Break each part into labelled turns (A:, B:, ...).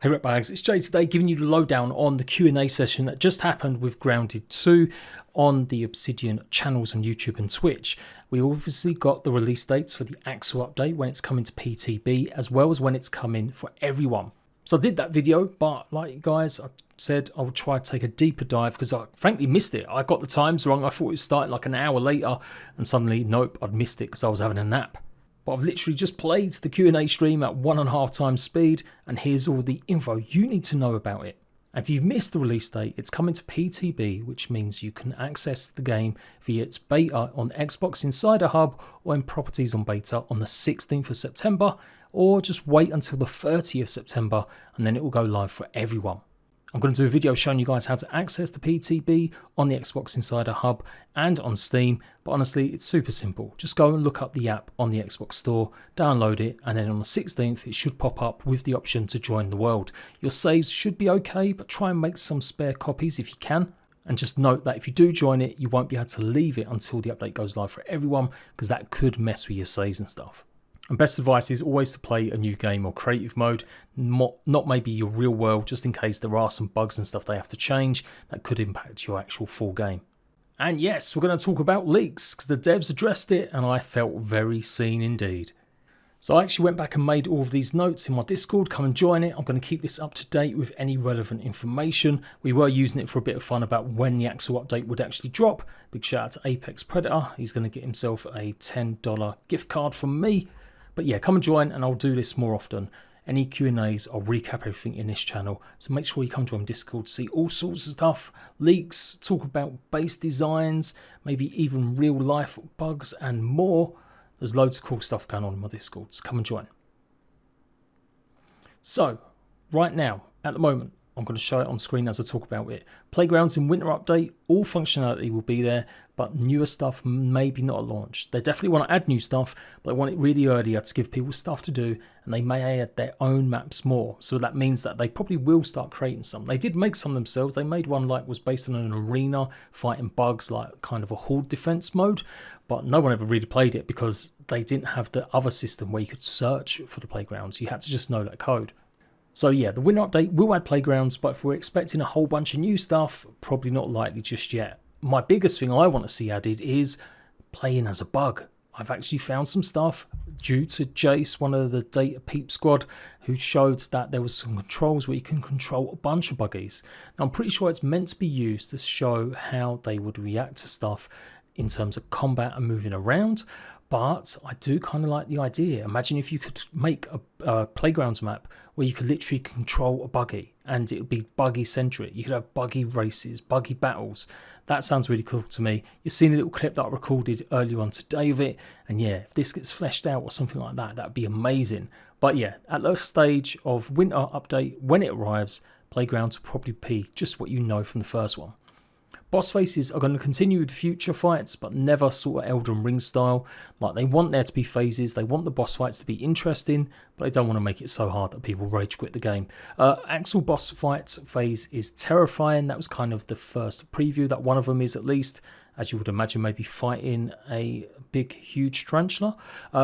A: Hey Bags, it's Jade today giving you the lowdown on the Q&A session that just happened with Grounded 2 on the Obsidian channels on YouTube and Twitch. We obviously got the release dates for the Axel update when it's coming to PTB as well as when it's coming for everyone. So I did that video, but like guys, I said I would try to take a deeper dive because I frankly missed it. I got the times wrong. I thought it was starting like an hour later and suddenly, nope, I'd missed it because I was having a nap. But I've literally just played the Q&A stream at 1.5 times speed, and here's all the info you need to know about it. And if you've missed the release date, it's coming to PTB, which means you can access the game via its beta on Xbox Insider Hub or in properties on beta on the 16th of September, or just wait until the 30th of September and then it will go live for everyone. I'm going to do a video showing you guys how to access the PTB on the Xbox Insider Hub and on Steam, but honestly it's super simple. Just go and look up the app on the Xbox Store, download it, and then on the 16th it should pop up with the option to join the world. Your saves should be okay, but try and make some spare copies if you can. And just note that if you do join it, you won't be able to leave it until the update goes live for everyone, because that could mess with your saves and stuff. And best advice is always to play a new game or creative mode, not maybe your real world, just in case there are some bugs and stuff they have to change that could impact your actual full game. And yes, we're going to talk about leaks because the devs addressed it and I felt very seen indeed. So I actually went back and made all of these notes in my Discord. Come and join it. I'm going to keep this up to date with any relevant information. We were using it for a bit of fun about when the Axel update would actually drop. Big shout out to Apex Predator. He's going to get himself a $10 gift card from me. But yeah, come and join and I'll do this more often. Any Q&As, I'll recap everything in this channel. So make sure you come join Discord to see all sorts of stuff, leaks, talk about base designs, maybe even real life bugs and more. There's loads of cool stuff going on in my Discord, so come and join. So, right now, at the moment, I'm going to show it on screen as I talk about it. Playgrounds in Winter Update, all functionality will be there, but newer stuff maybe not at launch. They definitely want to add new stuff, but they want it really earlier to give people stuff to do, and they may add their own maps more. So that means that they probably will start creating some. They did make some themselves. They made one like was based on an arena fighting bugs, like kind of a horde defense mode, but no one ever really played it because they didn't have the other system where you could search for the playgrounds. You had to just know that code. So yeah, the Winter Update will add playgrounds, but if we're expecting a whole bunch of new stuff, probably not likely just yet. My biggest thing I want to see added is playing as a bug. I've actually found some stuff due to Jace, one of the Data Peep squad, who showed that there was some controls where you can control a bunch of buggies. Now I'm pretty sure it's meant to be used to show how they would react to stuff in terms of combat and moving around. But I do kind of like the idea. Imagine if you could make a playgrounds map where you could literally control a buggy and it would be buggy centric. You could have buggy races, buggy battles. That sounds really cool to me. You've seen a little clip that I recorded earlier on today of it. And yeah, if this gets fleshed out or something like that, that'd be amazing. But yeah, at the stage of Winter Update, when it arrives, playgrounds will probably be just what you know from the first one. Boss faces are going to continue with future fights, but never sort of Elden Ring style. Like, they want there to be phases, they want the boss fights to be interesting, but they don't want to make it so hard that people rage quit the game. Axel boss fights phase is terrifying. That was kind of the first preview, that one of them is at least, as you would imagine, maybe fighting a big, huge tarantula.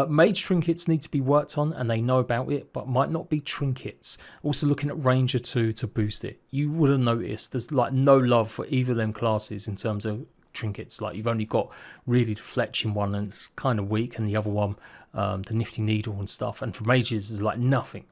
A: Mage trinkets need to be worked on, and they know about it, but might not be trinkets. Also looking at Ranger 2 to boost it. You would have noticed there's like no love for either of them classes in terms of trinkets. Like, you've only got really the fletching one, and it's kind of weak, and the other one, the nifty needle and stuff, and for mages is like nothing.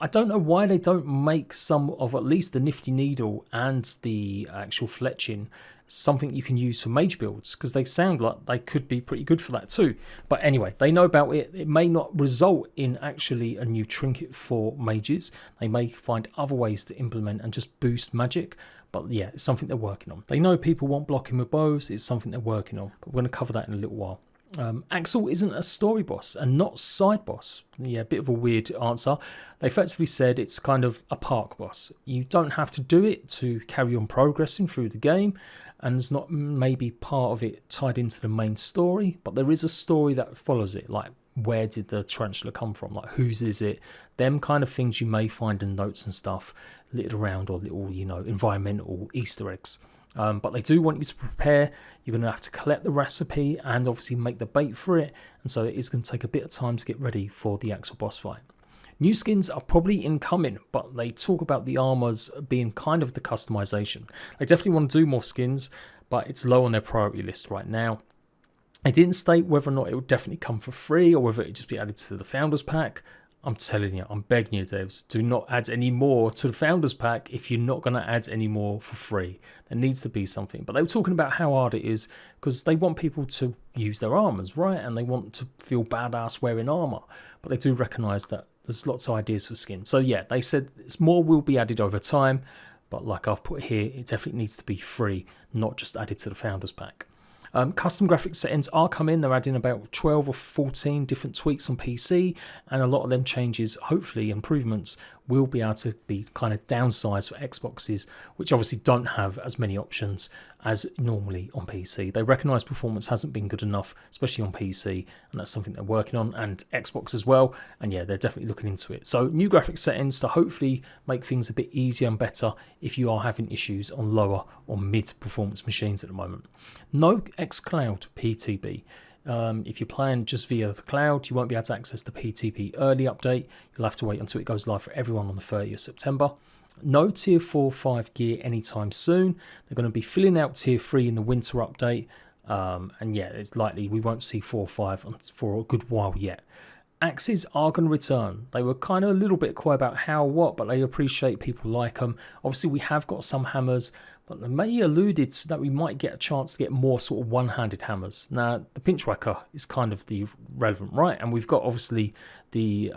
A: I don't know why they don't make some of at least the nifty needle and the actual fletching something you can use for mage builds, because they sound like they could be pretty good for that too. But anyway, they know about it. It may not result in actually a new trinket for mages. They may find other ways to implement and just boost magic. But yeah, it's something they're working on. They know people want blocking with bows. It's something they're working on. But we're going to cover that in a little while. Axel isn't a story boss and not side boss. Yeah, a bit of a weird answer. They effectively said it's kind of a park boss. You don't have to do it to carry on progressing through the game, and there's not maybe part of it tied into the main story, but there is a story that follows it, like where did the tarantula come from, like whose is it, them kind of things you may find in notes and stuff littered around, or little, you know, environmental Easter eggs. But they do want you to prepare. You're going to have to collect the recipe and obviously make the bait for it, and so it is going to take a bit of time to get ready for the Axel boss fight. New skins are probably incoming, but they talk about the armors being kind of the customization. They definitely want to do more skins, but it's low on their priority list right now. They didn't state whether or not it would definitely come for free or whether it would just be added to the Founders Pack. I'm telling you, I'm begging you, devs, do not add any more to the Founders Pack if you're not going to add any more for free. There needs to be something. But they were talking about how hard it is because they want people to use their armors, right? And they want to feel badass wearing armor. But they do recognize that there's lots of ideas for skins. So yeah, they said more will be added over time. But like I've put here, it definitely needs to be free, not just added to the Founders Pack. Custom graphics settings are coming. They're adding about 12 or 14 different tweaks on PC, and a lot of them changes, hopefully improvements, will be able to be kind of downsized for Xboxes, which obviously don't have as many options as normally on PC. They recognise performance hasn't been good enough, especially on PC, and that's something they're working on, and Xbox as well. And yeah, they're definitely looking into it. So new graphics settings to hopefully make things a bit easier and better if you are having issues on lower or mid performance machines at the moment. No xCloud PTB. If you're playing just via the cloud, you won't be able to access the PTP early update. You'll have to wait until it goes live for everyone on the 30th of September. No Tier 4-5 gear anytime soon. They're going to be filling out Tier 3 in the winter update. And yeah, it's likely we won't see 4 or 5 for a good while yet. Axes are going to return. They were kind of a little bit quiet about how, what, but they appreciate people like them. Obviously, we have got some hammers, but they may alluded that we might get a chance to get more sort of one-handed hammers. Now, the pinch whacker is kind of the relevant, right? And we've got obviously the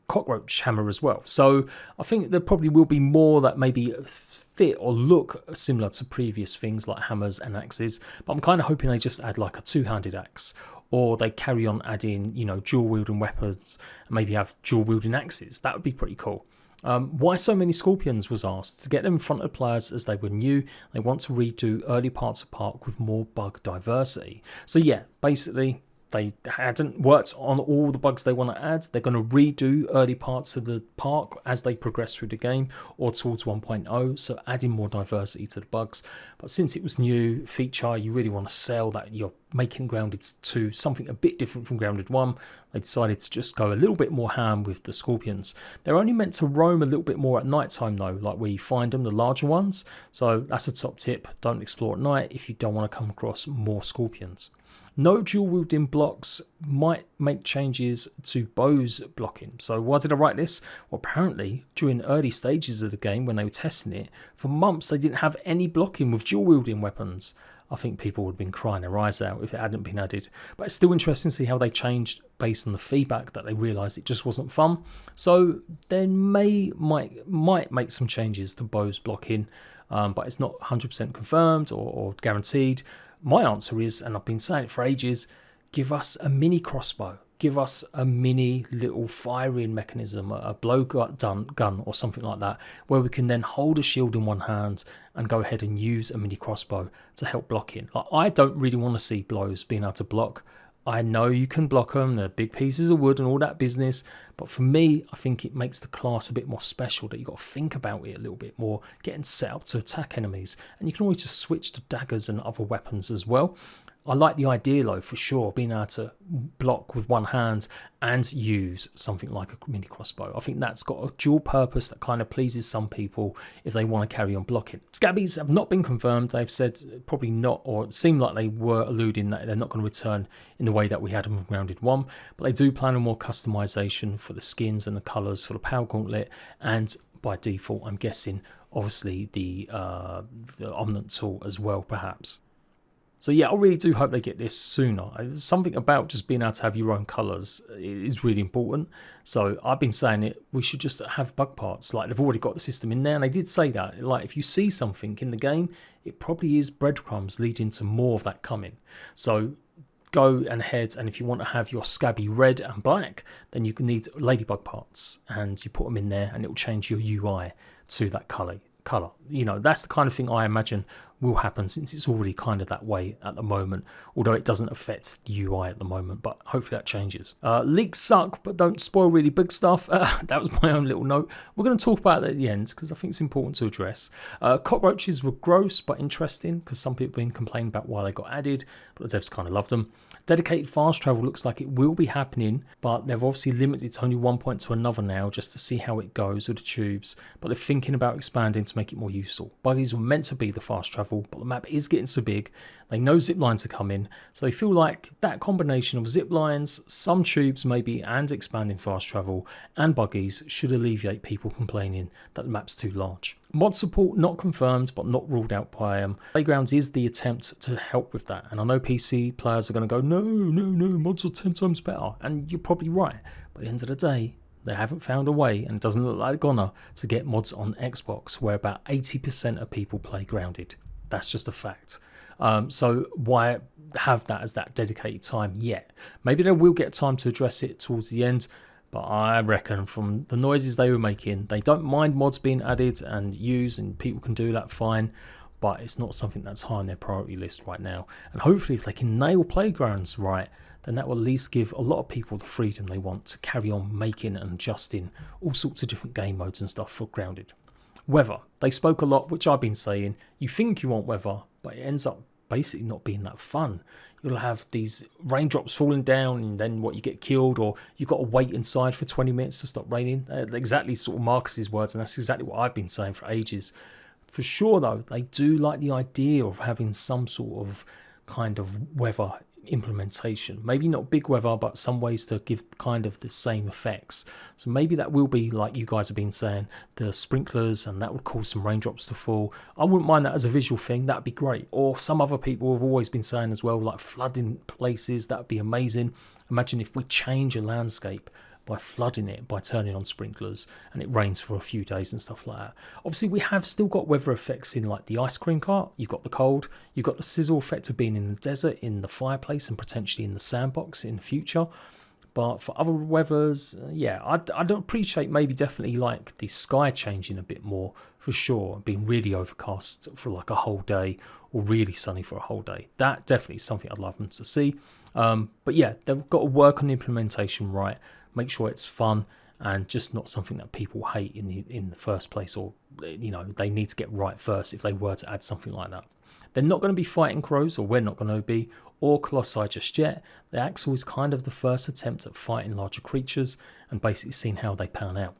A: cockroach hammer as well. So I think there probably will be more that maybe fit or look similar to previous things like hammers and axes. But I'm kind of hoping they just add like a two-handed axe, or they carry on adding, dual wielding weapons and maybe have dual wielding axes. That would be pretty cool. Why so many scorpions was asked. To get them in front of players as they were new. They want to redo early parts of Park with more bug diversity. So yeah, basically they hadn't worked on all the bugs they want to add. They're going to redo early parts of the park as they progress through the game or towards 1.0, so adding more diversity to the bugs. But since it was new feature, you really want to sell that you're making Grounded 2 something a bit different from Grounded 1. They decided to just go a little bit more ham with the scorpions. They're only meant to roam a little bit more at night time though, like where you find them, the larger ones. So that's a top tip. Don't explore at night if you don't want to come across more scorpions. No dual wielding blocks might make changes to bows blocking. So why did I write this? Well, apparently during early stages of the game when they were testing it, for months they didn't have any blocking with dual wielding weapons. I think people would have been crying their eyes out if it hadn't been added. But it's still interesting to see how they changed based on the feedback that they realised it just wasn't fun. So they might make some changes to bows blocking, but it's not 100% confirmed or guaranteed. My answer is, and I've been saying it for ages, give us a mini crossbow. Give us a mini little firing mechanism, a blowgun gun or something like that, where we can then hold a shield in one hand and go ahead and use a mini crossbow to help blocking. I don't really want to see blows being able to block. I know you can block them, they're big pieces of wood and all that business, but for me, I think it makes the class a bit more special, that you've got to think about it a little bit more, getting set up to attack enemies, and you can always just switch to daggers and other weapons as well. I like the idea though, for sure, being able to block with one hand and use something like a mini crossbow. I think that's got a dual purpose that kind of pleases some people if they want to carry on blocking. Scabbies have not been confirmed. They've said probably not, or it seemed like they were alluding that they're not going to return in the way that we had them from Grounded 1, but they do plan on more customization for the skins and the colours for the Power Gauntlet, and by default, I'm guessing, obviously the Omnant tool as well, perhaps. So yeah, I really do hope they get this sooner. There's something about just being able to have your own colours is really important. So I've been saying it, we should just have bug parts. Like, they've already got the system in there, and they did say that. Like, if you see something in the game, it probably is breadcrumbs leading to more of that coming. So go and ahead, and if you want to have your Scabby red and black, then you can need ladybug parts, and you put them in there, and it will change your UI to that colour. That's the kind of thing I imagine will happen, since it's already kind of that way at the moment, although it doesn't affect the UI at the moment, but hopefully that changes. Leaks suck, but don't spoil really big stuff. That was my own little note. We're going to talk about that at the end because I think it's important to address. Cockroaches were gross but interesting because some people have been complaining about why they got added, but the devs kind of loved them. Dedicated fast travel looks like it will be happening, but they've obviously limited it to only one point to another now just to see how it goes with the tubes, but they're thinking about expanding to make it more useful. Buggies were meant to be the fast travel, but the map is getting so big, they know zip lines are coming, so they feel like that combination of zip lines, some tubes maybe, and expanding fast travel and buggies should alleviate people complaining that the map's too large. Mod support not confirmed but not ruled out by Playgrounds is the attempt to help with that, and I know PC players are going to go no, mods are 10 times better, and you're probably right, but at the end of the day they haven't found a way, and it doesn't look like they're gonna, to get mods on Xbox where about 80% of people play grounded. That's just a fact. So why have that as that dedicated time yet? Maybe they will get time to address it towards the end, but I reckon from the noises they were making, they don't mind mods being added and used, and people can do that fine, but it's not something that's high on their priority list right now. And hopefully if they can nail Playgrounds right, then that will at least give a lot of people the freedom they want to carry on making and adjusting all sorts of different game modes and stuff for grounded. Weather. They spoke a lot, which I've been saying. You think you want weather, but it ends up basically not being that fun. You'll have these raindrops falling down, and then what, you get killed, or you've got to wait inside for 20 minutes to stop raining. Exactly sort of Marcus's words, and that's exactly what I've been saying for ages. For sure though, they do like the idea of having some sort of kind of weather implementation. Maybe not big weather, but some ways to give kind of the same effects. So maybe that will be, like you guys have been saying, the sprinklers, and that would cause some raindrops to fall. I wouldn't mind that as a visual thing, that'd be great. Or some other people have always been saying as well, like flooding places, that'd be amazing. Imagine if we change a landscape by flooding it, by turning on sprinklers, and it rains for a few days and stuff like that. Obviously we have still got weather effects in like the ice cream cart, you've got the cold, you've got the sizzle effect of being in the desert, in the fireplace, and potentially in the sandbox in the future. But for other weathers, yeah, I don't appreciate maybe definitely like the sky changing a bit more for sure, being really overcast for like a whole day, or really sunny for a whole day. That definitely is something I'd love them to see. But yeah, they've got to work on the implementation right, make sure it's fun and just not something that people hate in the first place, or you know, they need to get right first if they were to add something like that. They're not going to be fighting crows, or we're not going to be, or Colossi just yet. The Axel is kind of the first attempt at fighting larger creatures and basically seeing how they pan out.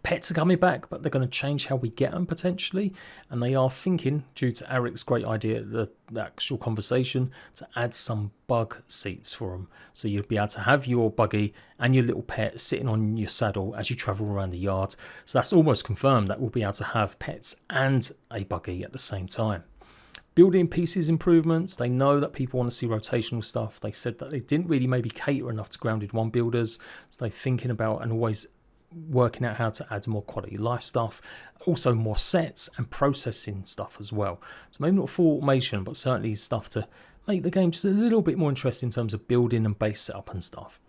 A: Pets are coming back, but they're going to change how we get them potentially, and they are thinking, due to Eric's great idea, the actual conversation, to add some bug seats for them. So you'll be able to have your buggy and your little pet sitting on your saddle as you travel around the yard. So that's almost confirmed that we'll be able to have pets and a buggy at the same time. Building pieces improvements, they know that people want to see rotational stuff. They said that they didn't really maybe cater enough to grounded one builders, so they're thinking about and always working out how to add more quality life stuff, also more sets and processing stuff as well. So maybe not full automation, but certainly stuff to make the game just a little bit more interesting in terms of building and base setup and stuff.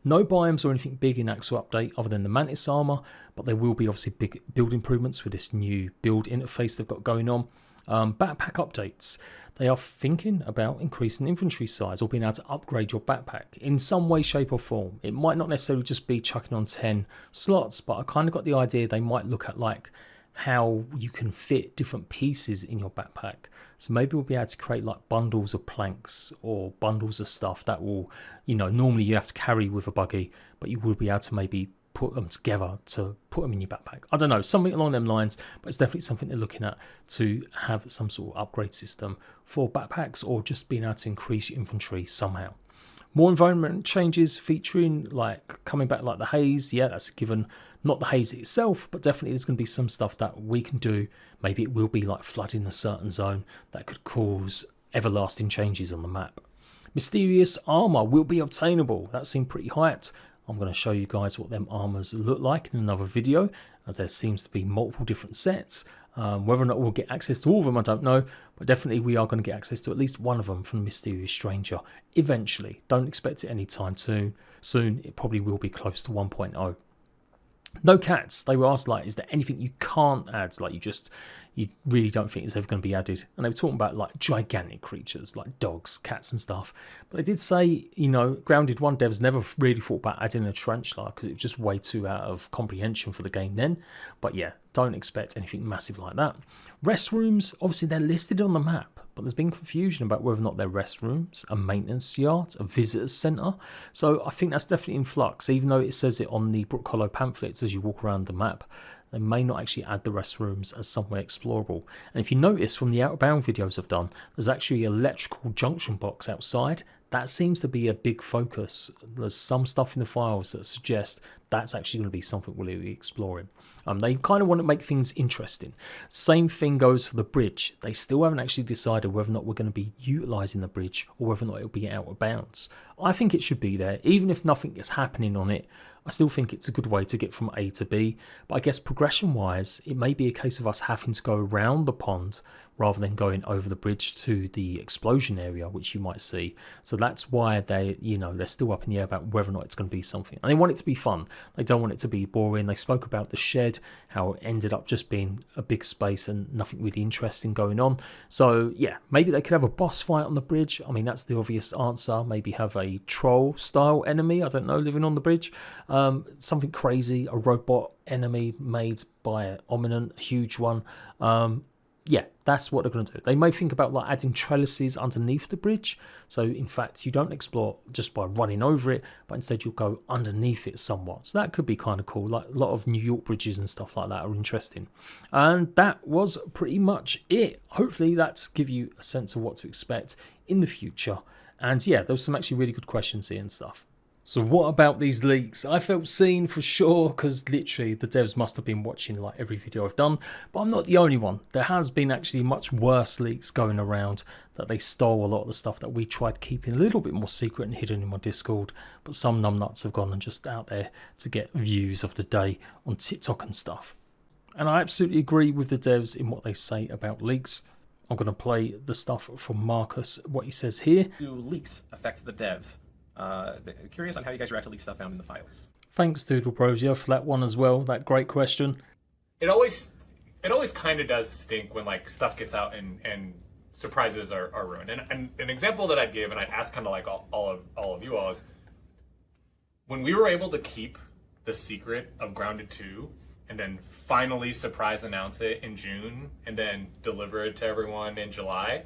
A: No biomes or anything big in Axel update other than the Mantis armor, but there will be obviously big build improvements with this new build interface they've got going on. Backpack updates. They are thinking about increasing inventory size, or being able to upgrade your backpack in some way, shape or form. It might not necessarily just be chucking on 10 slots, but I kind of got the idea they might look at like how you can fit different pieces in your backpack. So maybe we'll be able to create like bundles of planks or bundles of stuff that will, you know, normally you have to carry with a buggy, but you will be able to maybe put them together to put them in your backpack. I don't know, something along them lines, but it's definitely something they're looking at, to have some sort of upgrade system for backpacks, or just being able to increase your inventory somehow. More environment changes featuring like coming back like the haze. Yeah, that's a given. Not the haze itself, but definitely there's going to be some stuff that we can do. Maybe it will be like flooding a certain zone that could cause everlasting changes on the map. Mysterious armor will be obtainable. That seemed pretty hyped. I'm going to show you guys what them armors look like in another video, as there seems to be multiple different sets. Whether or not we'll get access to all of them, I don't know, but definitely we are going to get access to at least one of them from the Mysterious Stranger eventually. Don't expect it anytime soon. It probably will be close to 1.0. No cats. They were asked, like, is there anything you can't add? Like, you really don't think it's ever going to be added. And they were talking about, like, gigantic creatures, like dogs, cats and stuff. But they did say, you know, Grounded 1 devs never really thought about adding a tarantula because it was just way too out of comprehension for the game then. But yeah, don't expect anything massive like that. Restrooms, obviously they're listed on the map, but there's been confusion about whether or not they're restrooms, a maintenance yard, a visitors centre. So I think that's definitely in flux, even though it says it on the Brook Hollow pamphlets as you walk around the map. They may not actually add the restrooms as somewhere explorable. And if you notice from the Outbound videos I've done, there's actually an electrical junction box outside. That seems to be a big focus. There's some stuff in the files that suggest that's actually going to be something we'll be exploring. They kind of want to make things interesting. Same thing goes for the bridge. They still haven't actually decided whether or not we're going to be utilising the bridge or whether or not it'll be out of bounds. I think it should be there, even if nothing is happening on it. I still think it's a good way to get from A to B, but I guess progression-wise, it may be a case of us having to go around the pond rather than going over the bridge to the explosion area, which you might see. So that's why they're still up in the air about whether or not it's going to be something. And they want it to be fun. They don't want it to be boring. They spoke about the shed, how it ended up just being a big space and nothing really interesting going on. So yeah, maybe they could have a boss fight on the bridge. I mean, that's the obvious answer. Maybe have a troll-style enemy, I don't know, living on the bridge. Something crazy, a robot enemy made by an Ominent, a huge one. Yeah, that's what they're going to do. They may think about like adding trellises underneath the bridge. So in fact, you don't explore just by running over it, but instead you'll go underneath it somewhat. So that could be kind of cool. Like a lot of New York bridges and stuff like that are interesting. And that was pretty much it. Hopefully that's give you a sense of what to expect in the future. And yeah, there was some actually really good questions here and stuff. So what about these leaks? I felt seen for sure, because literally the devs must have been watching like every video I've done, but I'm not the only one. There has been actually much worse leaks going around, that they stole a lot of the stuff that we tried keeping a little bit more secret and hidden in my Discord, but some numbnuts have gone and just out there to get views of the day on TikTok and stuff. And I absolutely agree with the devs in what they say about leaks. I'm going to play the stuff from Marcus, what he says here.
B: Do leaks affect the devs? Curious on how you guys react to leaked stuff found in the files.
A: Thanks, Doodle Brosio, for that one as well. That great question.
C: It always kind of does stink when like stuff gets out and surprises are ruined. And an example that I'd give, and I'd ask kind of like all of you all, is when we were able to keep the secret of Grounded 2 and then finally surprise announce it in June and then deliver it to everyone in July.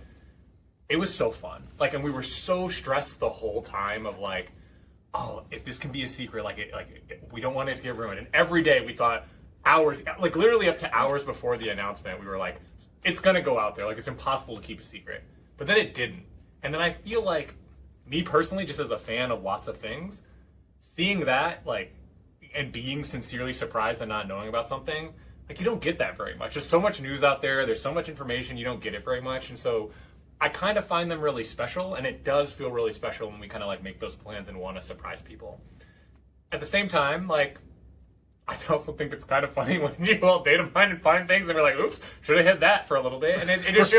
C: It was so fun. Like, and we were so stressed the whole time of like, oh, if this can be a secret, we don't want it to get ruined. And every day we thought hours, like literally up to hours before the announcement, we were like, it's gonna go out there. Like, it's impossible to keep a secret. But then it didn't. And then I feel like, me personally, just as a fan of lots of things, seeing that, like, and being sincerely surprised and not knowing about something, like, you don't get that very much. There's so much news out there. There's so much information. You don't get it very much. And so I kind of find them really special, and it does feel really special when we kind of like make those plans and want to surprise people. At the same time, like, I also think it's kind of funny when you all data mine and find things and we're like, oops, should have hit that for a little bit. And it just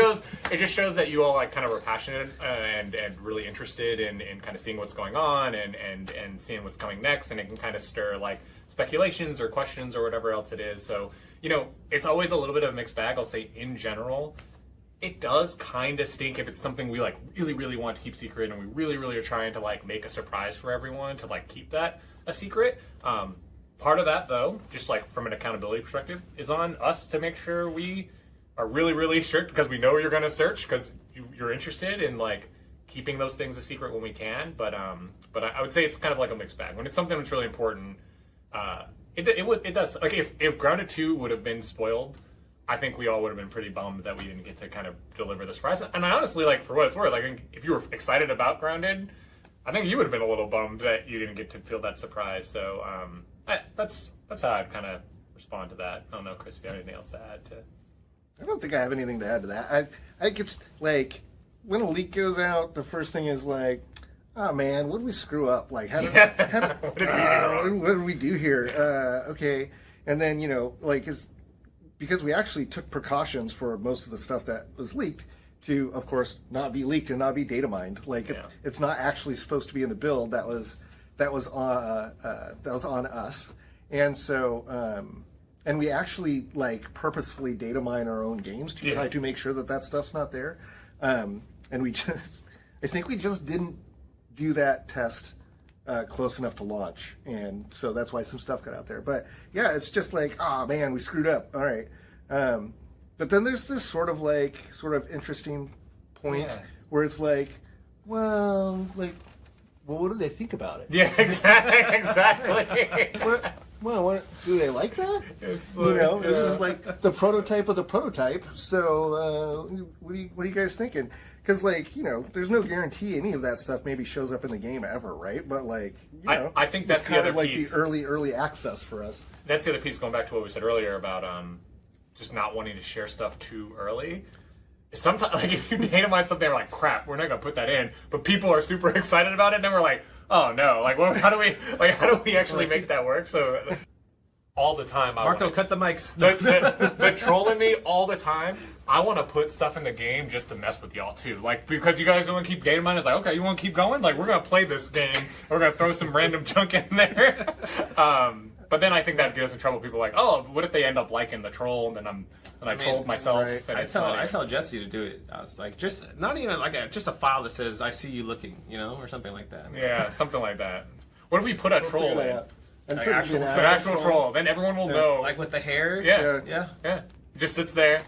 C: shows that you all like kind of are passionate and really interested in kind of seeing what's going on and seeing what's coming next, and it can kind of stir like speculations or questions or whatever else it is. So, you know, it's always a little bit of a mixed bag. I'll say in general, it does kind of stink if it's something we like really want to keep secret, and we really are trying to like make a surprise for everyone to like keep that a secret. Part of that, though, just like from an accountability perspective, is on us to make sure we are really strict, because we know you're going to search because you're interested in like keeping those things a secret when we can. But I would say it's kind of like a mixed bag. When it's something that's really important, it does. Like if Grounded 2 would have been spoiled, I think we all would have been pretty bummed that we didn't get to kind of deliver the surprise. And I honestly, like, for what it's worth, like, if you were excited about Grounded, I think you would have been a little bummed that you didn't get to feel that surprise. So that's how I'd kind of respond to that. I don't know, Chris, if you have anything else to add to.
D: I don't think I have anything to add to that. I think it's like when a leak goes out, the first thing is like, oh man, what did we screw up? Like, what did we do here? Okay, and then like because we actually took precautions for most of the stuff that was leaked to, of course, not be leaked and not be data mined. Like it's not actually supposed to be in the build. That was on us, And so, and we actually like purposefully data mine our own games to try to make sure that that stuff's not there. And we just, I think we just didn't do that test close enough to launch, and so that's why some stuff got out there. But yeah, it's just like, oh man, we screwed up. All right. But then there's this sort of interesting point where it's like, well, what do they think about it?
C: Yeah, exactly.
D: What do they like that?
C: It's
D: This is like the prototype of the prototype. So what are you guys thinking? Because there's no guarantee any of that stuff maybe shows up in the game ever, right? But
C: I think that's
D: it's
C: the
D: kind
C: other
D: of
C: piece.
D: the early access for us.
C: That's the other piece, going back to what we said earlier about just not wanting to share stuff too early. Sometimes, if you data mine something, we're like, crap, we're not gonna put that in, but people are super excited about it, and then we're like, oh no, how do we actually make that work? So all the time,
B: Marco, cut the mics.
C: the troll in me all the time. I want to put stuff in the game just to mess with y'all too, because you guys want to keep data mining. It's like, okay, you want to keep going? We're gonna play this game. We're gonna throw some random junk in there. But then I think that gets us in trouble. People are like, oh, what if they end up liking the troll, and then I trolled myself.
D: right.
C: And
B: I tell Jesse to do it. I was like, just not even just a file that says "I see you looking," or something like that.
C: Yeah, something like that. What if we put a troll
D: Figure that
C: in?
D: out. And
B: Like
D: so
B: actual-
D: an
C: An actual troll. Then everyone will know.
B: Like with the hair.
C: Yeah.
B: Yeah.
C: Just sits there.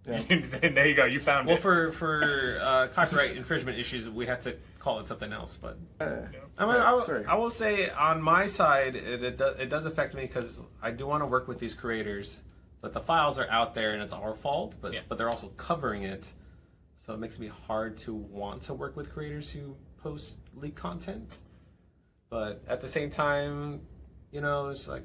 D: Yeah.
C: And there you go. You found
B: Well,
C: it.
B: for copyright infringement issues, we had to call it something else. But
D: Sorry.
B: I will say on my side, it does affect me because I do want to work with these creators, but the files are out there and it's our fault. But they're also covering it, so it makes me hard to want to work with creators who post leaked content. But at the same time, it's like,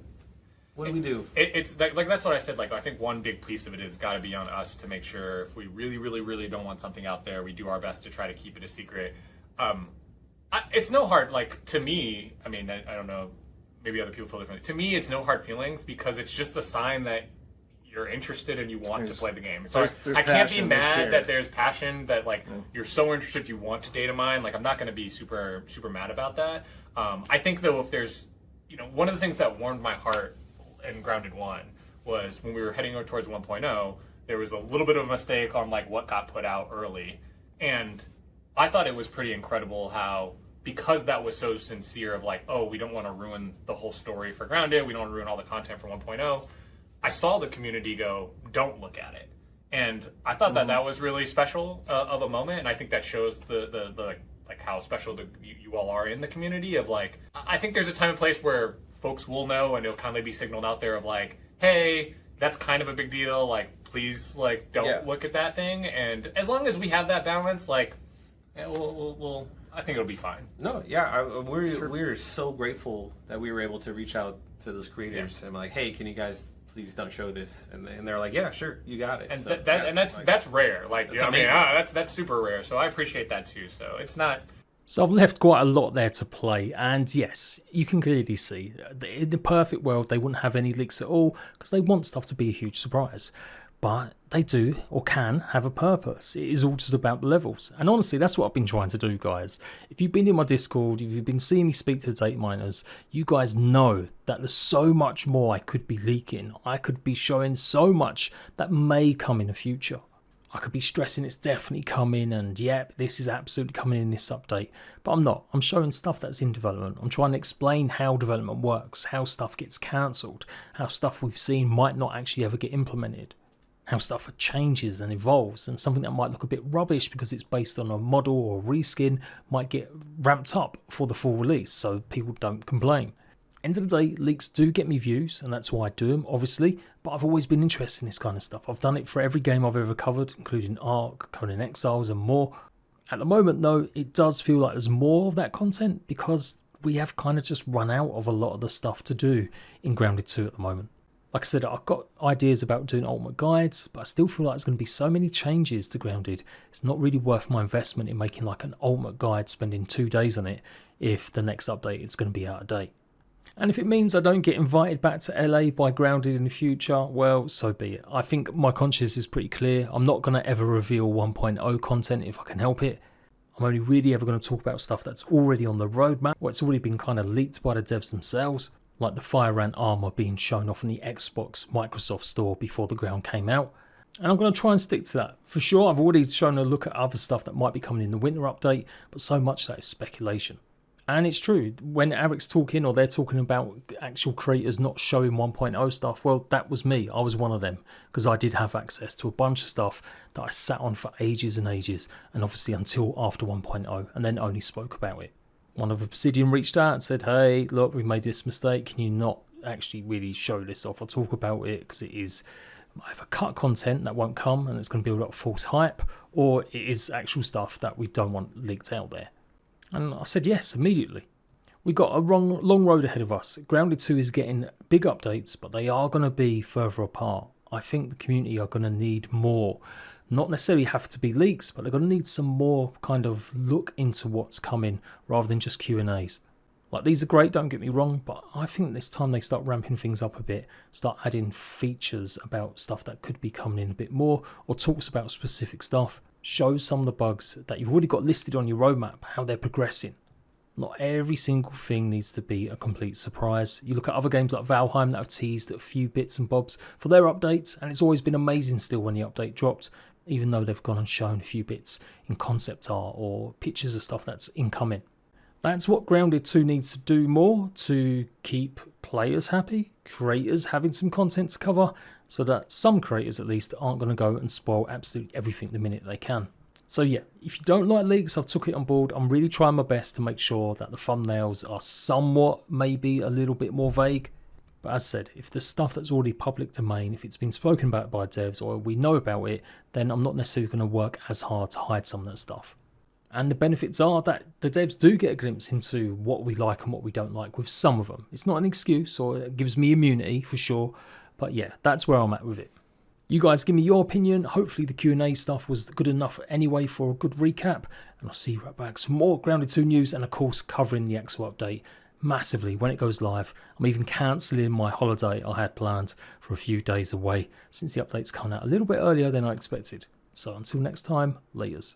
B: what do we do?
C: It's like that's what I said. I think one big piece of it is got to be on us to make sure if we really, really, really don't want something out there, we do our best to try to keep it a secret. It's no hard. To me, I mean, I don't know. Maybe other people feel differently. To me, it's no hard feelings because it's just a sign that you're interested and you want to play the game. So
D: there's
C: I can't be
D: passion, there's care.
C: mad that there's passion, that you're so interested you want to data mine. I'm not going to be super mad about that. I think though, if there's one of the things that warmed my heart in Grounded 1 was when we were heading towards 1.0, there was a little bit of a mistake on what got put out early, and I thought it was pretty incredible how, because that was so sincere of oh, we don't want to ruin the whole story for Grounded, we don't want to ruin all the content for 1.0, I saw the community go, don't look at it. And I thought that was really special of a moment, and I think that shows the how special you all are in the community of I think there's a time and place where folks will know, and it'll kind of be signaled out there of hey, that's kind of a big deal, please don't look at that thing. And as long as we have that balance, we'll I think it'll be fine.
B: No, yeah, we're so grateful that we were able to reach out to those creators and hey, can you guys please don't show this? And they're like, yeah, sure, you got it.
C: And
B: so,
C: that's rare.
B: That's
C: that's super rare. So I appreciate that too. So it's not.
A: So I've left quite a lot there to play, and yes, you can clearly see in the perfect world they wouldn't have any leaks at all because they want stuff to be a huge surprise. But they do, or can, have a purpose. It is all just about the levels. And honestly, that's what I've been trying to do, guys. If you've been in my Discord, if you've been seeing me speak to the data miners, you guys know that there's so much more I could be leaking. I could be showing so much that may come in the future. I could be stressing it's definitely coming and yep, this is absolutely coming in this update. But I'm not. I'm showing stuff that's in development. I'm trying to explain how development works, how stuff gets cancelled, how stuff we've seen might not actually ever get implemented, how stuff changes and evolves, and something that might look a bit rubbish because it's based on a model or a reskin might get ramped up for the full release so people don't complain. End of the day, leaks do get me views, and that's why I do them, obviously, but I've always been interested in this kind of stuff. I've done it for every game I've ever covered, including Ark, Conan Exiles, and more. At the moment, though, it does feel like there's more of that content because we have kind of just run out of a lot of the stuff to do in Grounded 2 at the moment. Like I said, I've got ideas about doing ultimate guides, but I still feel like there's going to be so many changes to Grounded. It's not really worth my investment in making an ultimate guide, spending 2 days on it, if the next update is going to be out of date. And if it means I don't get invited back to LA by Grounded in the future, well, so be it. I think my conscience is pretty clear. I'm not going to ever reveal 1.0 content if I can help it. I'm only really ever going to talk about stuff that's already on the roadmap, or it's already been kind of leaked by the devs themselves. like the Fire Ant armor being shown off in the Xbox Microsoft store before the ground came out. And I'm going to try and stick to that. For sure, I've already shown a look at other stuff that might be coming in the winter update, but so much of that is speculation. And it's true, when Eric's talking or they're talking about actual creators not showing 1.0 stuff, well, that was me. I was one of them, because I did have access to a bunch of stuff that I sat on for ages and ages, and obviously until after 1.0, and then only spoke about it. One of Obsidian reached out and said, hey, look, we made this mistake. Can you not actually really show this off or talk about it? Because it is either cut content that won't come and it's going to build up false hype, or it is actual stuff that we don't want leaked out there. And I said yes, immediately. We've got a long road ahead of us. Grounded 2 is getting big updates, but they are going to be further apart. I think the community are going to need more. Not necessarily have to be leaks, but they're going to need some more kind of look into what's coming rather than just Q&As. Like, these are great, don't get me wrong, but I think this time they start ramping things up a bit, start adding features about stuff that could be coming in a bit more, or talks about specific stuff. Show some of the bugs that you've already got listed on your roadmap, how they're progressing. Not every single thing needs to be a complete surprise. You look at other games like Valheim that have teased a few bits and bobs for their updates, and it's always been amazing still when the update dropped, even though they've gone and shown a few bits in concept art or pictures of stuff that's incoming. That's what Grounded 2 needs to do more to keep players happy, creators having some content to cover, so that some creators at least aren't going to go and spoil absolutely everything the minute they can. So yeah, if you don't like leaks, I've took it on board. I'm really trying my best to make sure that the thumbnails are somewhat, maybe a little bit more vague. But as said, if the stuff that's already public domain, if it's been spoken about by devs or we know about it, then I'm not necessarily going to work as hard to hide some of that stuff. And the benefits are that the devs do get a glimpse into what we like and what we don't like with some of them. It's not an excuse, or it gives me immunity for sure. But yeah, that's where I'm at with it. You guys give me your opinion. Hopefully the Q&A stuff was good enough anyway for a good recap. And I'll see you right back. Some more Grounded 2 news and of course covering the Axel update massively when it goes live. I'm even cancelling my holiday I had planned for a few days away since the update's coming out a little bit earlier than I expected. So until next time, laters.